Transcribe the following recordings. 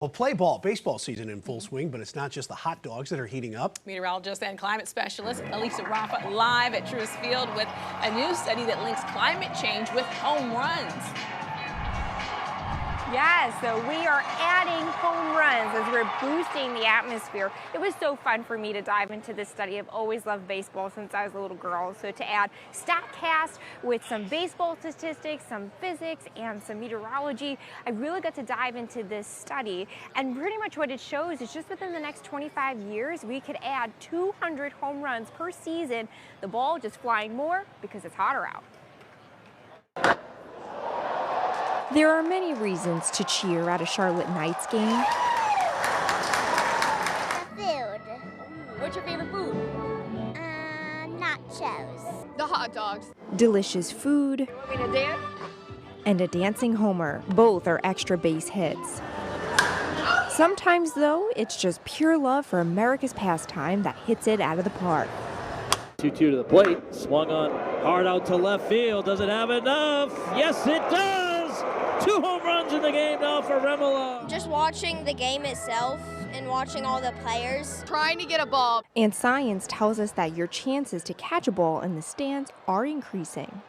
Well, play ball, baseball season in full swing, but it's not just the hot dogs that are heating up. Meteorologist and climate specialist Elisa Rafa live at Truist Field with a new study that links climate change with home runs. Yes, so we are adding home runs as we're boosting the atmosphere. It was so fun for me to dive into this study. I've always loved baseball since I was a little girl. So to add StatCast with some baseball statistics, some physics, and some meteorology, I really got to dive into this study. And pretty much what it shows is just within the next 25 years, we could add 200 home runs per season. The ball just flying more because it's hotter out. There are many reasons to cheer at a Charlotte Knights game. Food. What's your favorite food? Nachos. The hot dogs. Delicious food. You want me to dance? And a dancing homer. Both are extra base hits. Sometimes, though, it's just pure love for America's pastime that hits it out of the park. 2-2 to the plate. Swung on hard out to left field. Does it have enough? Yes, it does! 2 home runs in the game now for Remola. Just watching the game itself and watching all the players. Trying to get a ball. And science tells us that your chances to catch a ball in the stands are increasing.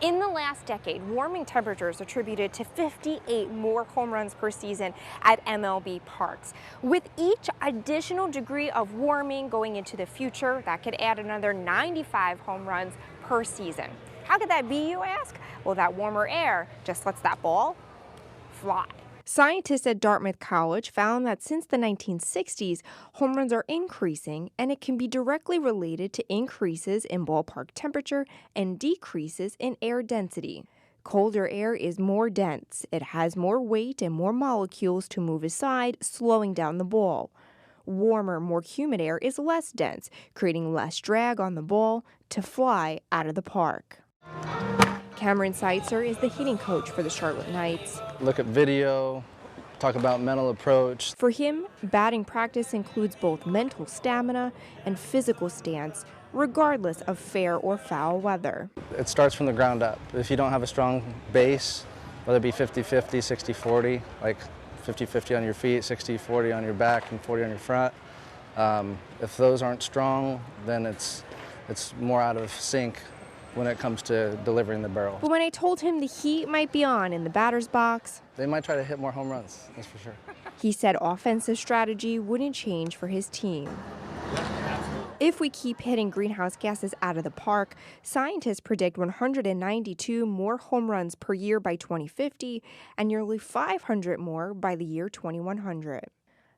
In the last decade, warming temperatures attributed to 58 more home runs per season at MLB parks. With each additional degree of warming going into the future, that could add another 95 home runs per season. How could that be, you ask? Well, that warmer air just lets that ball fly. Scientists at Dartmouth College found that since the 1960s, home runs are increasing, and it can be directly related to increases in ballpark temperature and decreases in air density. Colder air is more dense. It has more weight and more molecules to move aside, slowing down the ball. Warmer, more humid air is less dense, creating less drag on the ball to fly out of the park. Cameron Seitzer is the hitting coach for the Charlotte Knights. Look at video, talk about mental approach. For him, batting practice includes both mental stamina and physical stance, regardless of fair or foul weather. It starts from the ground up. If you don't have a strong base, whether it be 50-50, 60-40, like 50-50 on your feet, 60-40 on your back, and 40 on your front, if those aren't strong, then it's more out of sync when it comes to delivering the barrel. But when I told him the heat might be on in the batter's box, they might try to hit more home runs, that's for sure. He said offensive strategy wouldn't change for his team. If we keep hitting greenhouse gases out of the park, scientists predict 192 more home runs per year by 2050 and nearly 500 more by the year 2100.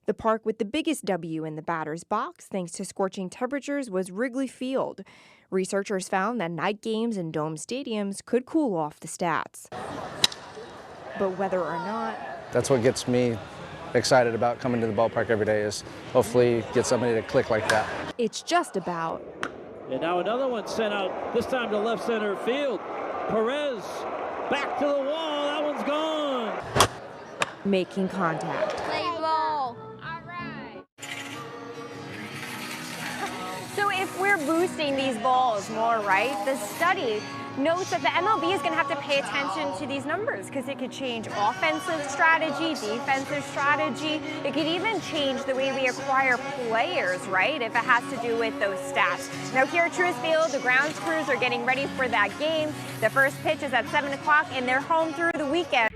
The park with the biggest W in the batter's box, thanks to scorching temperatures, was Wrigley Field. Researchers found that night games in dome stadiums could cool off the stats. But whether or not... That's what gets me excited about coming to the ballpark every day, is hopefully get somebody to click like that. It's just about... And now another one sent out, this time to left center field. Perez back to the wall. That one's gone. making contact. Play ball. So if we're boosting these balls more, right, the study notes that the MLB is going to have to pay attention to these numbers because it could change offensive strategy, defensive strategy. It could even change the way we acquire players, right, if it has to do with those stats. Now here at Truist Field, the grounds crews are getting ready for that game. The first pitch is at 7 o'clock and they're home through the weekend.